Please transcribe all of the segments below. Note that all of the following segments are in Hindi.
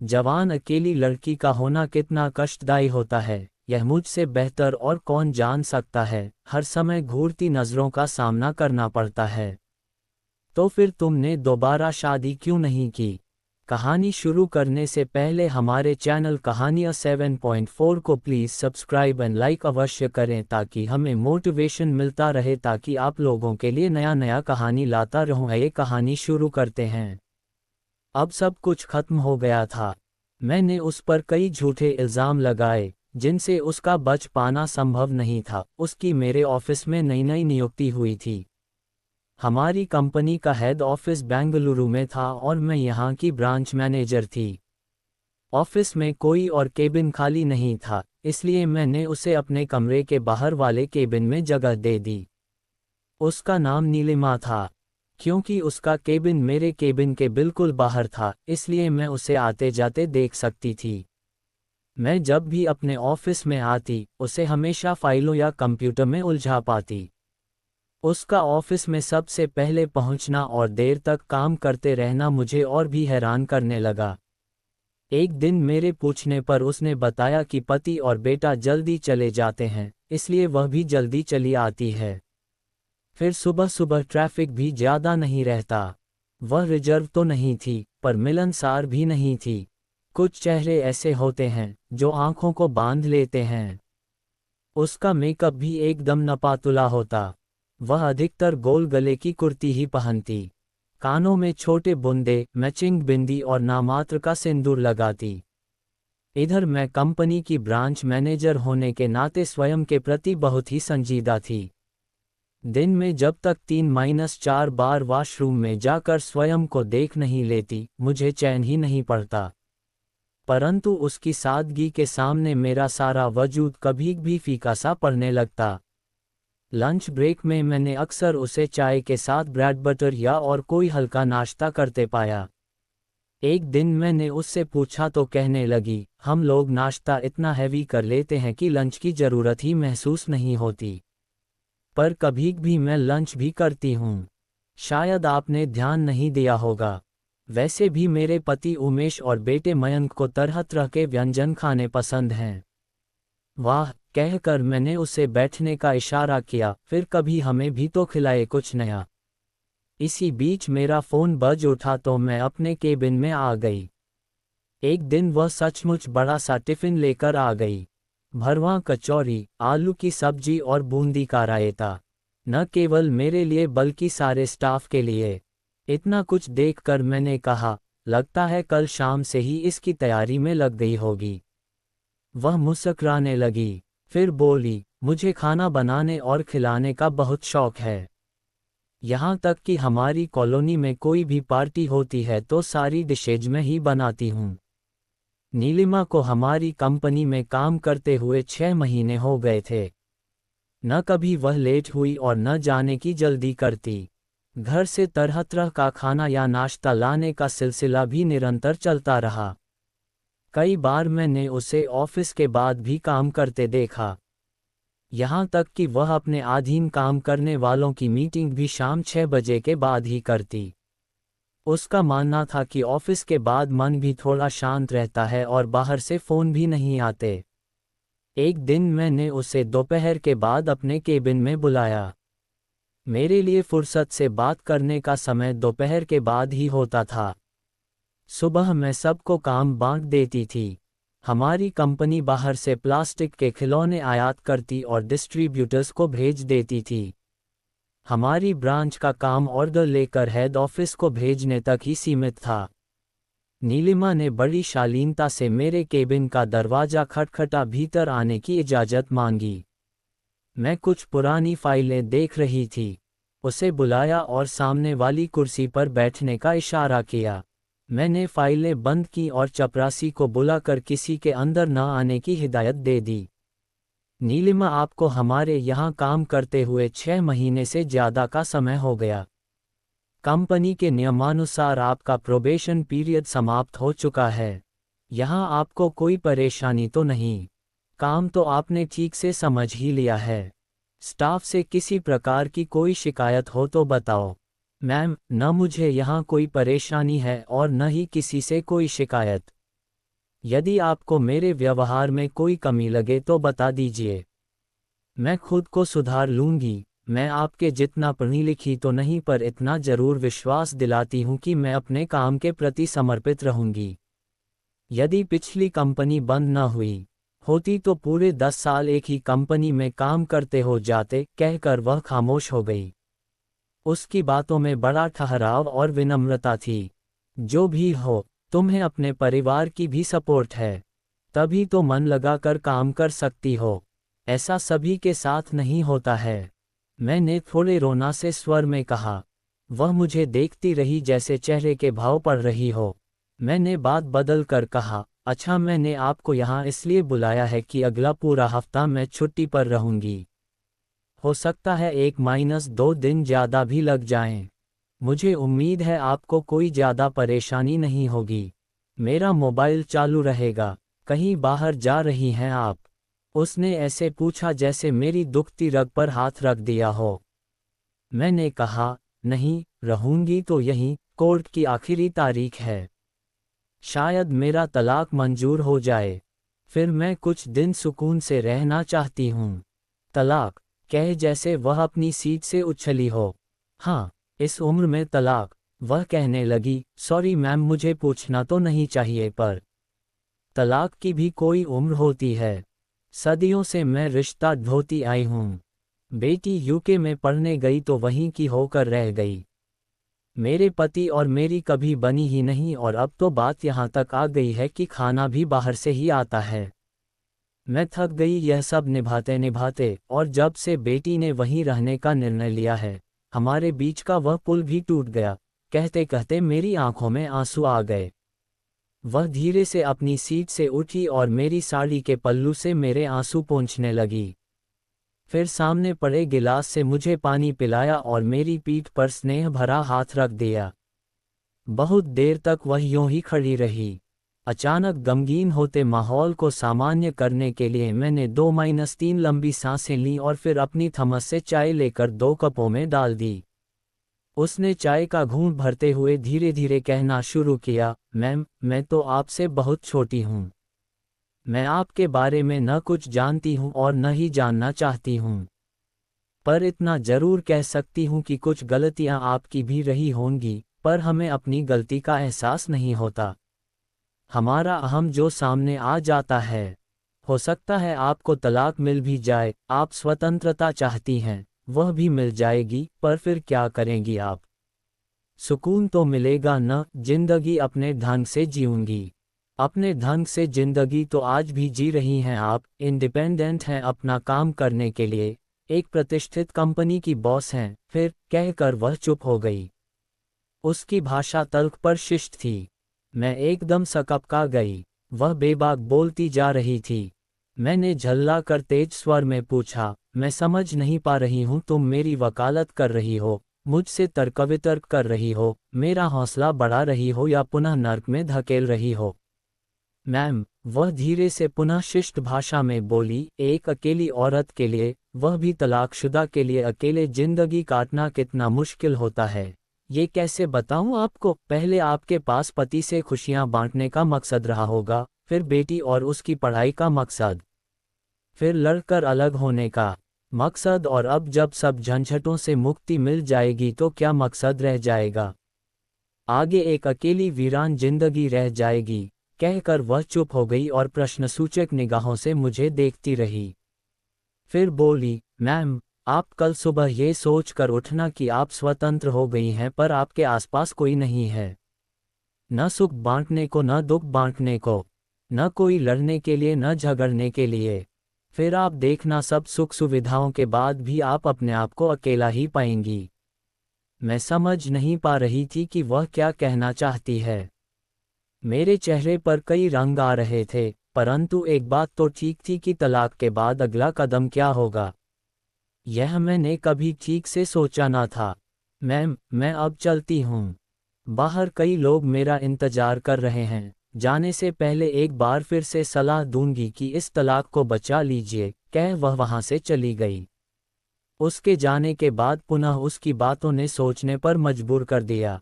जवान अकेली लड़की का होना कितना कष्टदायी होता है, यह मुझसे बेहतर और कौन जान सकता है। हर समय घूरती नज़रों का सामना करना पड़ता है। तो फिर तुमने दोबारा शादी क्यों नहीं की? कहानी शुरू करने से पहले हमारे चैनल कहानियाँ 7.4 को प्लीज़ सब्सक्राइब एंड लाइक अवश्य करें ताकि हमें मोटिवेशन मिलता रहे, ताकि आप लोगों के लिए नया नया कहानी लाता रहूं। ये कहानी शुरू करते हैं। अब सब कुछ खत्म हो गया था। मैंने उस पर कई झूठे इल्ज़ाम लगाए जिनसे उसका बच पाना संभव नहीं था। उसकी मेरे ऑफिस में नई नई नियुक्ति हुई थी। हमारी कंपनी का हेड ऑफिस बेंगलुरु में था और मैं यहाँ की ब्रांच मैनेजर थी। ऑफिस में कोई और केबिन खाली नहीं था, इसलिए मैंने उसे अपने कमरे के बाहर वाले केबिन में जगह दे दी। उसका नाम नीलिमा था। क्योंकि उसका केबिन मेरे केबिन के बिल्कुल बाहर था, इसलिए मैं उसे आते जाते देख सकती थी। मैं जब भी अपने ऑफिस में आती, उसे हमेशा फाइलों या कंप्यूटर में उलझा पाती। उसका ऑफिस में सबसे पहले पहुंचना और देर तक काम करते रहना मुझे और भी हैरान करने लगा। एक दिन मेरे पूछने पर उसने बताया कि पति और बेटा जल्दी चले जाते हैं, इसलिए वह भी जल्दी चली आती है। फिर सुबह सुबह ट्रैफिक भी ज़्यादा नहीं रहता। वह रिजर्व तो नहीं थी, पर मिलनसार भी नहीं थी। कुछ चेहरे ऐसे होते हैं जो आंखों को बांध लेते हैं। उसका मेकअप भी एकदम नपातुला होता। वह अधिकतर गोल गले की कुर्ती ही पहनती, कानों में छोटे बुंदे, मैचिंग बिंदी और नामात्र का सिंदूर लगाती। इधर मैं कंपनी की ब्रांच मैनेजर होने के नाते स्वयं के प्रति बहुत ही संजीदा थी। दिन में जब तक 3-4 बार वॉशरूम में जाकर स्वयं को देख नहीं लेती, मुझे चैन ही नहीं पड़ता। परंतु उसकी सादगी के सामने मेरा सारा वजूद कभी भी फीका सा पड़ने लगता। लंच ब्रेक में मैंने अक्सर उसे चाय के साथ ब्रेड बटर या और कोई हल्का नाश्ता करते पाया। एक दिन मैंने उससे पूछा तो कहने लगी, हम लोग नाश्ता इतना हैवी कर लेते हैं कि लंच की ज़रूरत ही महसूस नहीं होती। पर कभी भी मैं लंच भी करती हूँ। शायद आपने ध्यान नहीं दिया होगा। वैसे भी मेरे पति उमेश और बेटे मयंक को तरह तरह के व्यंजन खाने पसंद हैं। वाह, कहकर मैंने उसे बैठने का इशारा किया, फिर कभी हमें भी तो खिलाए कुछ नया। इसी बीच मेरा फ़ोन बज उठा तो मैं अपने केबिन में आ गई। एक दिन वह सचमुच बड़ा सा टिफ़िन लेकर आ गई। भरवां कचौरी, आलू की सब्जी और बूंदी का रायता। न केवल मेरे लिए बल्कि सारे स्टाफ के लिए। इतना कुछ देखकर मैंने कहा, लगता है कल शाम से ही इसकी तैयारी में लग गई होगी। वह मुस्कुराने लगी, फिर बोली, मुझे खाना बनाने और खिलाने का बहुत शौक है। यहाँ तक कि हमारी कॉलोनी में कोई भी पार्टी होती है तो सारी डिशेज मैं ही बनाती हूँ। नीलिमा को हमारी कंपनी में काम करते हुए 6 महीने हो गए थे। न कभी वह लेट हुई और न जाने की जल्दी करती। घर से तरह तरह का खाना या नाश्ता लाने का सिलसिला भी निरंतर चलता रहा। कई बार मैंने उसे ऑफिस के बाद भी काम करते देखा। यहाँ तक कि वह अपने अधीन काम करने वालों की मीटिंग भी शाम 6 बजे के बाद ही करती। उसका मानना था कि ऑफिस के बाद मन भी थोड़ा शांत रहता है और बाहर से फ़ोन भी नहीं आते। एक दिन मैंने उसे दोपहर के बाद अपने केबिन में बुलाया। मेरे लिए फुर्सत से बात करने का समय दोपहर के बाद ही होता था। सुबह मैं सबको काम बांट देती थी। हमारी कंपनी बाहर से प्लास्टिक के खिलौने आयात करती और डिस्ट्रीब्यूटर्स को भेज देती थी। हमारी ब्रांच का काम ऑर्डर लेकर हेड ऑफिस को भेजने तक ही सीमित था। नीलिमा ने बड़ी शालीनता से मेरे केबिन का दरवाज़ा खटखटा भीतर आने की इजाज़त मांगी। मैं कुछ पुरानी फाइलें देख रही थी। उसे बुलाया और सामने वाली कुर्सी पर बैठने का इशारा किया। मैंने फाइलें बंद की और चपरासी को बुलाकर किसी के अंदर न आने की हिदायत दे दी। नीलिमा, आपको हमारे यहाँ काम करते हुए 6 महीने से ज़्यादा का समय हो गया। कंपनी के नियमानुसार आपका प्रोबेशन पीरियड समाप्त हो चुका है। यहाँ आपको कोई परेशानी तो नहीं? काम तो आपने ठीक से समझ ही लिया है। स्टाफ से किसी प्रकार की कोई शिकायत हो तो बताओ। मैम, न मुझे यहाँ कोई परेशानी है और न ही किसी से कोई शिकायत। यदि आपको मेरे व्यवहार में कोई कमी लगे तो बता दीजिए। मैं खुद को सुधार लूंगी। मैं आपके जितना पढ़ी लिखी तो नहीं, पर इतना जरूर विश्वास दिलाती हूँ कि मैं अपने काम के प्रति समर्पित रहूंगी। यदि पिछली कंपनी बंद न हुई होती तो पूरे 10 साल एक ही कंपनी में काम करते हो जाते, कहकर वह खामोश हो गई। उसकी बातों में बड़ा ठहराव और विनम्रता थी। जो भी हो, तुम्हें अपने परिवार की भी सपोर्ट है, तभी तो मन लगाकर काम कर सकती हो। ऐसा सभी के साथ नहीं होता है। मैंने थोड़े रोना से स्वर में कहा। वह मुझे देखती रही जैसे चेहरे के भाव पढ़ रही हो। मैंने बात बदल कर कहा, अच्छा, मैंने आपको यहाँ इसलिए बुलाया है कि अगला पूरा हफ्ता मैं छुट्टी पर रहूंगी। हो सकता है 1-2 दिन ज़्यादा भी लग जाएं। मुझे उम्मीद है आपको कोई ज़्यादा परेशानी नहीं होगी। मेरा मोबाइल चालू रहेगा। कहीं बाहर जा रही हैं आप? उसने ऐसे पूछा जैसे मेरी दुखती रग पर हाथ रख दिया हो। मैंने कहा, नहीं, रहूंगी तो यहीं, कोर्ट की आखिरी तारीख है। शायद मेरा तलाक मंजूर हो जाए। फिर मैं कुछ दिन सुकून से रहना चाहती हूँ। तलाक, कह जैसे वह अपनी सीट से उछली हो। हाँ, इस उम्र में तलाक, वह कहने लगी। सॉरी मैम, मुझे पूछना तो नहीं चाहिए, पर तलाक की भी कोई उम्र होती है। सदियों से मैं रिश्ता ढोती आई हूँ। बेटी यूके में पढ़ने गई तो वहीं की होकर रह गई। मेरे पति और मेरी कभी बनी ही नहीं, और अब तो बात यहाँ तक आ गई है कि खाना भी बाहर से ही आता है। मैं थक गई यह सब निभाते निभाते, और जब से बेटी ने वहीं रहने का निर्णय लिया है, हमारे बीच का वह पुल भी टूट गया। कहते कहते मेरी आंखों में आंसू आ गए। वह धीरे से अपनी सीट से उठी और मेरी साड़ी के पल्लू से मेरे आंसू पोंछने लगी। फिर सामने पड़े गिलास से मुझे पानी पिलाया और मेरी पीठ पर स्नेह भरा हाथ रख दिया। बहुत देर तक वह यूं ही खड़ी रही। अचानक गमगीन होते माहौल को सामान्य करने के लिए मैंने 2-3 लंबी सांसें लीं और फिर अपनी थमस से चाय लेकर 2 कपों में डाल दी। उसने चाय का घूंट भरते हुए धीरे धीरे कहना शुरू किया, मैम, मैं तो आपसे बहुत छोटी हूँ। मैं आपके बारे में न कुछ जानती हूँ और न ही जानना चाहती हूँ। पर इतना जरूर कह सकती हूँ कि कुछ गलतियाँ आपकी भी रही होंगी, पर हमें अपनी गलती का एहसास नहीं होता। हमारा अहम जो सामने आ जाता है। हो सकता है आपको तलाक मिल भी जाए, आप स्वतंत्रता चाहती हैं, वह भी मिल जाएगी, पर फिर क्या करेंगी आप? सुकून तो मिलेगा न, जिंदगी अपने ढंग से जीऊंगी। अपने ढंग से जिंदगी तो आज भी जी रही हैं आप, इंडिपेंडेंट हैं अपना काम करने के लिए, एक प्रतिष्ठित कंपनी की बॉस हैं। फिर कहकर वह चुप हो गई। उसकी भाषा तल्ख पर शिष्ट थी। मैं एकदम सकपका गई। वह बेबाक बोलती जा रही थी। मैंने झल्ला कर तेज स्वर में पूछा, मैं समझ नहीं पा रही हूँ, तुम मेरी वकालत कर रही हो, मुझसे तर्क-वितर्क कर रही हो, मेरा हौसला बढ़ा रही हो या पुनः नर्क में धकेल रही हो? मैम, वह धीरे से पुनः शिष्ट भाषा में बोली, एक अकेली औरत के लिए, वह भी तलाकशुदा के लिए अकेले जिंदगी काटना कितना मुश्किल होता है, ये कैसे बताऊं आपको? पहले आपके पास पति से खुशियां बांटने का मकसद रहा होगा, फिर बेटी और उसकी पढ़ाई का मकसद, फिर लड़कर अलग होने का मकसद, और अब जब सब झंझटों से मुक्ति मिल जाएगी तो क्या मकसद रह जाएगा? आगे एक अकेली वीरान जिंदगी रह जाएगी। कहकर वह चुप हो गई और प्रश्नसूचक निगाहों से मुझे देखती रही। फिर बोली, मैम, आप कल सुबह ये सोच कर उठना कि आप स्वतंत्र हो गई हैं, पर आपके आसपास कोई नहीं है, न सुख बांटने को न दुख बांटने को, न कोई लड़ने के लिए न झगड़ने के लिए। फिर आप देखना, सब सुख सुविधाओं के बाद भी आप अपने आप को अकेला ही पाएंगी। मैं समझ नहीं पा रही थी कि वह क्या कहना चाहती है। मेरे चेहरे पर कई रंग आ रहे थे, परंतु एक बात तो ठीक थी कि तलाक के बाद अगला कदम क्या होगा, यह मैंने कभी ठीक से सोचा ना था। मैम, मैं अब चलती हूँ। बाहर कई लोग मेरा इंतजार कर रहे हैं। जाने से पहले एक बार फिर से सलाह दूंगी कि इस तलाक को बचा लीजिए, कह वह वहां से चली गई। उसके जाने के बाद पुनः उसकी बातों ने सोचने पर मजबूर कर दिया।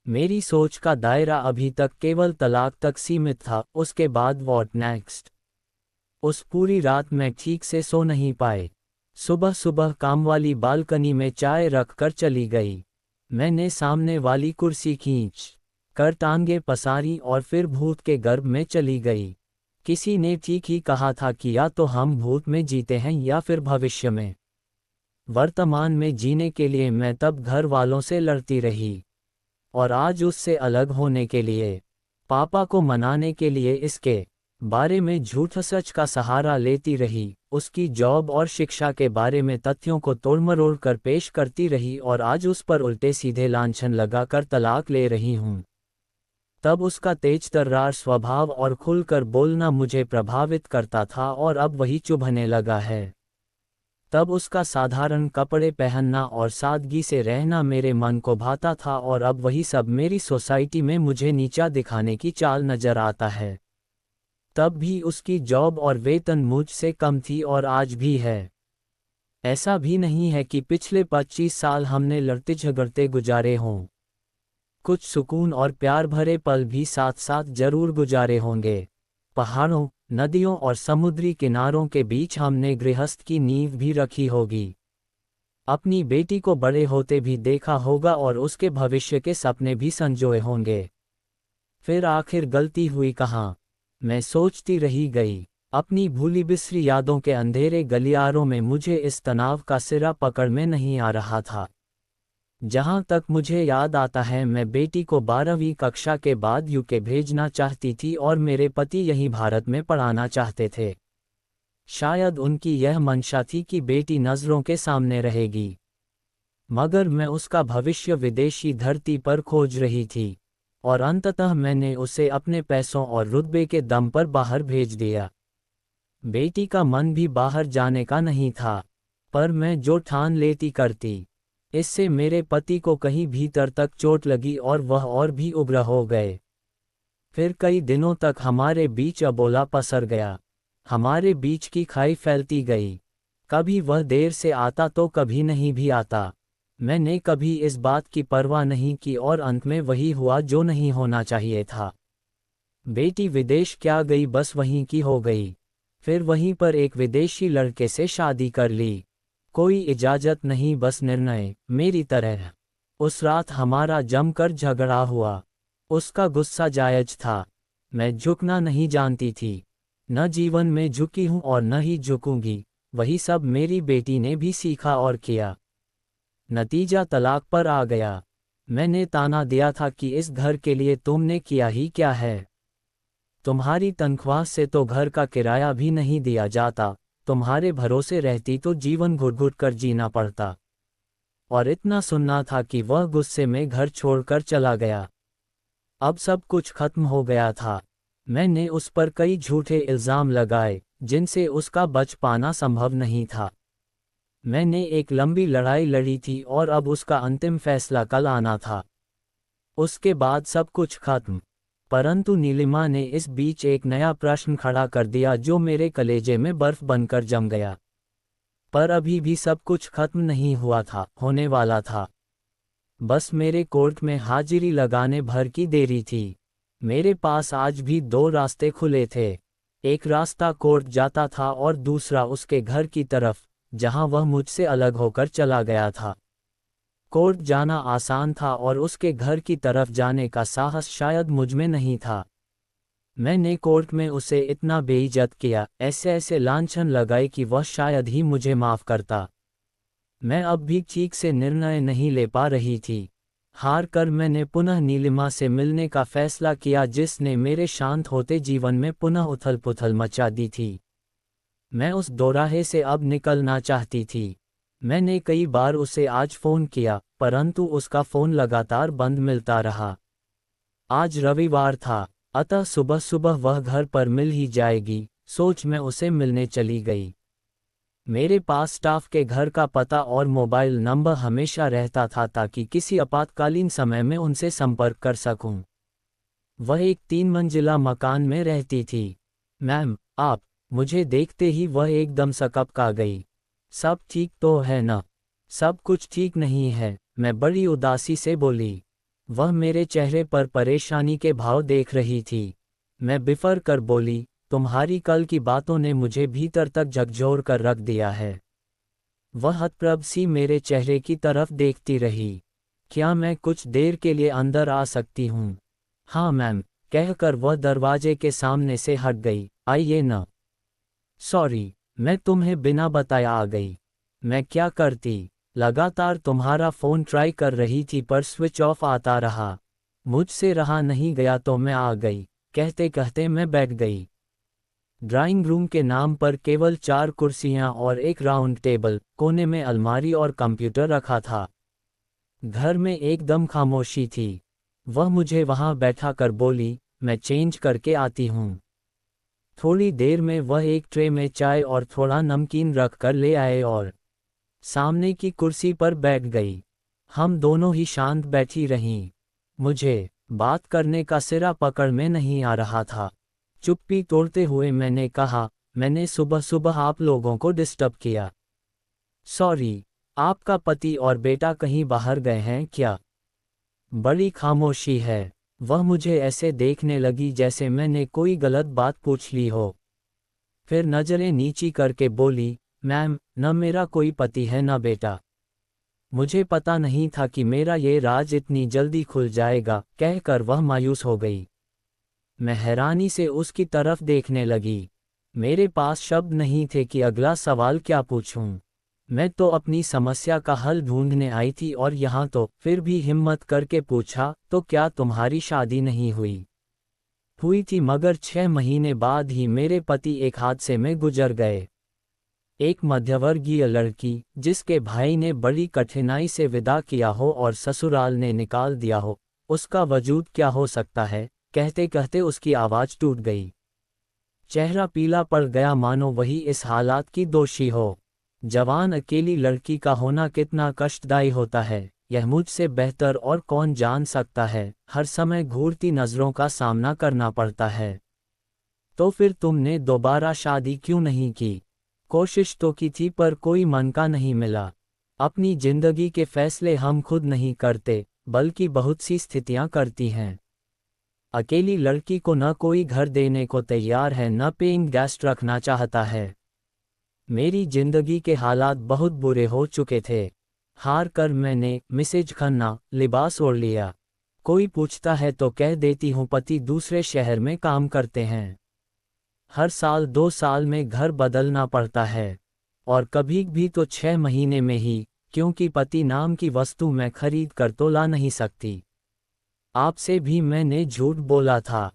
मेरी सोच का दायरा अभी तक केवल तलाक तक सीमित था। उसके बाद व्हाट नेक्स्ट? उस पूरी रात मैं ठीक से सो नहीं पाए। सुबह सुबह कामवाली बालकनी में चाय रख कर चली गई। मैंने सामने वाली कुर्सी खींच कर टांगे पसारी और फिर भूत के गर्भ में चली गई। किसी ने ठीक ही कहा था कि या तो हम भूत में जीते हैं या फिर भविष्य में। वर्तमान में जीने के लिए मैं तब घर वालों से लड़ती रही, और आज उससे अलग होने के लिए, पापा को मनाने के लिए इसके बारे में झूठ सच का सहारा लेती रही, उसकी जॉब और शिक्षा के बारे में तथ्यों को तोड़मरोड़ कर पेश करती रही, और आज उस पर उल्टे सीधे लांछन लगाकर तलाक ले रही हूँ। तब उसका तेज तर्रार स्वभाव और खुलकर बोलना मुझे प्रभावित करता था और अब वही चुभने लगा है। तब उसका साधारण कपड़े पहनना और सादगी से रहना मेरे मन को भाता था, और अब वही सब मेरी सोसाइटी में मुझे नीचा दिखाने की चाल नजर आता है। तब भी उसकी जॉब और वेतन मुझसे कम थी और आज भी है। ऐसा भी नहीं है कि पिछले 25 साल हमने लड़ते झगड़ते गुजारे हों। कुछ सुकून और प्यार भरे पल भी साथ साथ जरूर गुजारे होंगे। पहाड़ों, नदियों और समुद्री किनारों के बीच हमने गृहस्थ की नींव भी रखी होगी। अपनी बेटी को बड़े होते भी देखा होगा और उसके भविष्य के सपने भी संजोए होंगे। फिर आखिर गलती हुई कहाँ? मैं सोचती रही गई। अपनी भूली बिसरी यादों के अंधेरे गलियारों में मुझे इस तनाव का सिरा पकड़ में नहीं आ रहा था। जहाँ तक मुझे याद आता है, मैं बेटी को 12वीं कक्षा के बाद यूके भेजना चाहती थी और मेरे पति यहीं भारत में पढ़ाना चाहते थे। शायद उनकी यह मंशा थी कि बेटी नज़रों के सामने रहेगी, मगर मैं उसका भविष्य विदेशी धरती पर खोज रही थी, और अंततः मैंने उसे अपने पैसों और रुतबे के दम पर बाहर भेज दिया। बेटी का मन भी बाहर जाने का नहीं था, पर मैं जो ठान लेती करती। इससे मेरे पति को कहीं भीतर तक चोट लगी और वह और भी उग्र हो गए। फिर कई दिनों तक हमारे बीच अबोला पसर गया। हमारे बीच की खाई फैलती गई। कभी वह देर से आता तो कभी नहीं भी आता। मैंने कभी इस बात की परवाह नहीं की और अंत में वही हुआ जो नहीं होना चाहिए था। बेटी विदेश क्या गई, बस वहीं की हो गई। फिर वहीं पर एक विदेशी लड़के से शादी कर ली। कोई इजाजत नहीं, बस निर्णय, मेरी तरह। उस रात हमारा जमकर झगड़ा हुआ। उसका गुस्सा जायज था। मैं झुकना नहीं जानती थी। न जीवन में झुकी हूं और न ही झुकूंगी। वही सब मेरी बेटी ने भी सीखा और किया। नतीजा तलाक पर आ गया। मैंने ताना दिया था कि इस घर के लिए तुमने किया ही क्या है? तुम्हारी तनख्वाह से तो घर का किराया भी नहीं दिया जाता। तुम्हारे भरोसे रहती तो जीवन घुट घुट कर जीना पड़ता। और इतना सुनना था कि वह गुस्से में घर छोड़कर चला गया। अब सब कुछ खत्म हो गया था। मैंने उस पर कई झूठे इल्जाम लगाए जिनसे उसका बच पाना संभव नहीं था। मैंने एक लंबी लड़ाई लड़ी थी और अब उसका अंतिम फैसला कल आना था। उसके बाद सब कुछ खत्म। परंतु नीलिमा ने इस बीच एक नया प्रश्न खड़ा कर दिया जो मेरे कलेजे में बर्फ बनकर जम गया। पर अभी भी सब कुछ खत्म नहीं हुआ था, होने वाला था। बस मेरे कोर्ट में हाजिरी लगाने भर की देरी थी। मेरे पास आज भी 2 रास्ते खुले थे। एक रास्ता कोर्ट जाता था और दूसरा उसके घर की तरफ, जहां वह मुझसे अलग होकर चला गया था। कोर्ट जाना आसान था और उसके घर की तरफ जाने का साहस शायद मुझ में नहीं था। मैंने कोर्ट में उसे इतना बेइज्जत किया, ऐसे ऐसे लांछन लगाए कि वह शायद ही मुझे माफ़ करता। मैं अब भी ठीक से निर्णय नहीं ले पा रही थी। हार कर मैंने पुनः नीलिमा से मिलने का फैसला किया, जिसने मेरे शांत होते जीवन में पुनः उथल पुथल मचा दी थी। मैं उस दोराहे से अब निकलना चाहती थी। मैंने कई बार उसे आज फ़ोन किया, परंतु उसका फ़ोन लगातार बंद मिलता रहा। आज रविवार था, अतः सुबह सुबह वह घर पर मिल ही जाएगी, सोच मैं उसे मिलने चली गई। मेरे पास स्टाफ के घर का पता और मोबाइल नंबर हमेशा रहता था ताकि किसी आपातकालीन समय में उनसे संपर्क कर सकूं। वह एक 3 मंजिला मकान में रहती थी। मैम, आप? मुझे देखते ही वह एकदम सकपका गई। सब ठीक तो है न? सब कुछ ठीक नहीं है, मैं बड़ी उदासी से बोली। वह मेरे चेहरे पर परेशानी के भाव देख रही थी। मैं बिफर कर बोली, तुम्हारी कल की बातों ने मुझे भीतर तक झकझोर कर रख दिया है। वह हतप्रभ सी मेरे चेहरे की तरफ देखती रही। क्या मैं कुछ देर के लिए अंदर आ सकती हूँ? हाँ मैम, कहकर वह दरवाजे के सामने से हट गई। आइए न। सॉरी, मैं तुम्हें बिना बताया आ गई। मैं क्या करती? लगातार तुम्हारा फ़ोन ट्राई कर रही थी पर स्विच ऑफ आता रहा। मुझसे रहा नहीं गया तो मैं आ गई। कहते कहते मैं बैठ गई। ड्राइंग रूम के नाम पर केवल 4 कुर्सियां और एक राउंड टेबल, कोने में अलमारी और कंप्यूटर रखा था। घर में एकदम खामोशी थी। वह मुझे वहां बैठा कर बोली, मैं चेंज करके आती हूँ। थोड़ी देर में वह एक ट्रे में चाय और थोड़ा नमकीन रख कर ले आए और सामने की कुर्सी पर बैठ गई। हम दोनों ही शांत बैठी रहीं। मुझे बात करने का सिरा पकड़ में नहीं आ रहा था। चुप्पी तोड़ते हुए मैंने कहा, मैंने सुबह सुबह आप लोगों को डिस्टर्ब किया। सॉरी, आपका पति और बेटा कहीं बाहर गए हैं क्या? बड़ी खामोशी है। वह मुझे ऐसे देखने लगी जैसे मैंने कोई गलत बात पूछ ली हो। फिर नजरें नीची करके बोली, मैम, न मेरा कोई पति है न बेटा। मुझे पता नहीं था कि मेरा ये राज इतनी जल्दी खुल जाएगा, कहकर वह मायूस हो गई। मैं हैरानी से उसकी तरफ देखने लगी। मेरे पास शब्द नहीं थे कि अगला सवाल क्या पूछूं। मैं तो अपनी समस्या का हल ढूंढने आई थी और यहाँ तो फिर भी हिम्मत करके पूछा, तो क्या तुम्हारी शादी नहीं हुई? हुई थी, मगर 6 महीने बाद ही मेरे पति एक हादसे में गुजर गए। एक मध्यवर्गीय लड़की, जिसके भाई ने बड़ी कठिनाई से विदा किया हो और ससुराल ने निकाल दिया हो, उसका वजूद क्या हो सकता है? कहते कहते उसकी आवाज़ टूट गई। चेहरा पीला पड़ गया, मानो वही इस हालात की दोषी हो। जवान अकेली लड़की का होना कितना कष्टदायी होता है, यह मुझसे बेहतर और कौन जान सकता है। हर समय घूरती नज़रों का सामना करना पड़ता है। तो फिर तुमने दोबारा शादी क्यों नहीं की? कोशिश तो की थी पर कोई मन का नहीं मिला। अपनी जिंदगी के फैसले हम खुद नहीं करते, बल्कि बहुत सी स्थितियां करती हैं। अकेली लड़की को न कोई घर देने को तैयार है, न पेइंग गेस्ट रखना चाहता है। मेरी जिंदगी के हालात बहुत बुरे हो चुके थे। हार कर मैंने मिसेज खन्ना लिबास ओढ़ लिया। कोई पूछता है तो कह देती हूँ पति दूसरे शहर में काम करते हैं। हर साल 2 साल में घर बदलना पड़ता है, और कभी भी तो 6 महीने में ही, क्योंकि पति नाम की वस्तु मैं खरीद कर तो ला नहीं सकती। आपसे भी मैंने झूठ बोला था।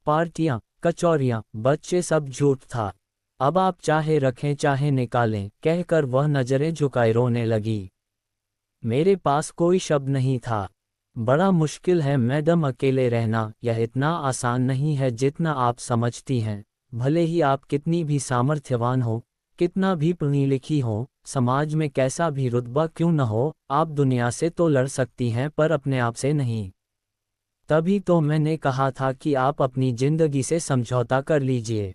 पार्टियां, कचौरियां, बच्चे, सब झूठ था। अब आप चाहे रखें चाहे निकालें, कहकर वह नजरें झुकाए रोने लगी। मेरे पास कोई शब्द नहीं था। बड़ा मुश्किल है मैडम अकेले रहना, यह इतना आसान नहीं है जितना आप समझती हैं। भले ही आप कितनी भी सामर्थ्यवान हो, कितना भी पढ़ी लिखी हो, समाज में कैसा भी रुतबा क्यों न हो, आप दुनिया से तो लड़ सकती हैं पर अपने आप से नहीं। तभी तो मैंने कहा था कि आप अपनी जिंदगी से समझौता कर लीजिए।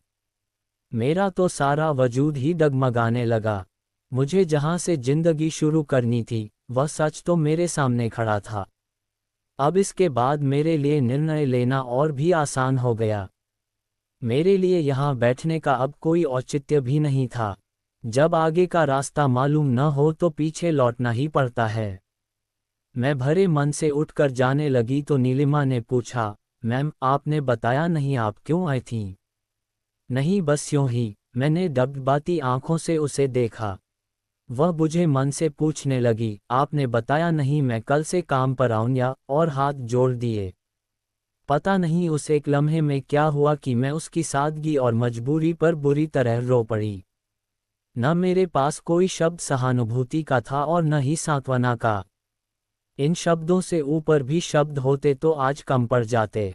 मेरा तो सारा वजूद ही डगमगाने लगा। मुझे जहां से जिंदगी शुरू करनी थी, वह सच तो मेरे सामने खड़ा था। अब इसके बाद मेरे लिए निर्णय लेना और भी आसान हो गया। मेरे लिए यहाँ बैठने का अब कोई औचित्य भी नहीं था। जब आगे का रास्ता मालूम न हो तो पीछे लौटना ही पड़ता है। मैं भरे मन से उठकर जाने लगी तो नीलिमा ने पूछा, मैम, आपने बताया नहीं आप क्यों आई थीं? नहीं, बस यूं ही। मैंने डगडगाती आंखों से उसे देखा। वह बुझे मन से पूछने लगी, आपने बताया नहीं मैं कल से काम पर आऊंगा? और हाथ जोड़ दिए। पता नहीं उस एक लम्हे में क्या हुआ कि मैं उसकी सादगी और मजबूरी पर बुरी तरह रो पड़ी। न मेरे पास कोई शब्द सहानुभूति का था और न ही सांत्वना का। इन शब्दों से ऊपर भी शब्द होते तो आज कम पड़ जाते।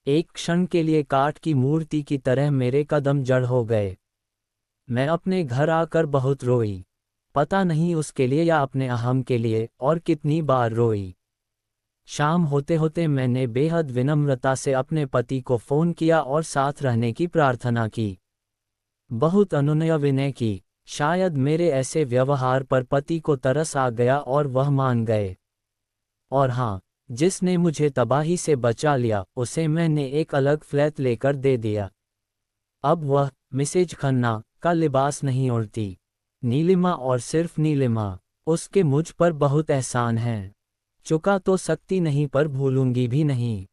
एक क्षण के लिए काठ की मूर्ति की तरह मेरे कदम जड़ हो गए। मैं अपने घर आकर बहुत रोई। पता नहीं उसके लिए या अपने अहम के लिए, और कितनी बार रोई। शाम होते होते मैंने बेहद विनम्रता से अपने पति को फ़ोन किया और साथ रहने की प्रार्थना की। बहुत अनुनय विनय की। शायद मेरे ऐसे व्यवहार पर पति को तरस आ गया और वह मान गए। और हाँ, जिसने मुझे तबाही से बचा लिया, उसे मैंने एक अलग फ्लैट लेकर दे दिया। अब वह मिसेज खन्ना का लिबास नहीं ओढ़ती। नीलिमा और सिर्फ नीलिमा। उसके मुझ पर बहुत एहसान है। चुका तो सकती नहीं पर भूलूंगी भी नहीं।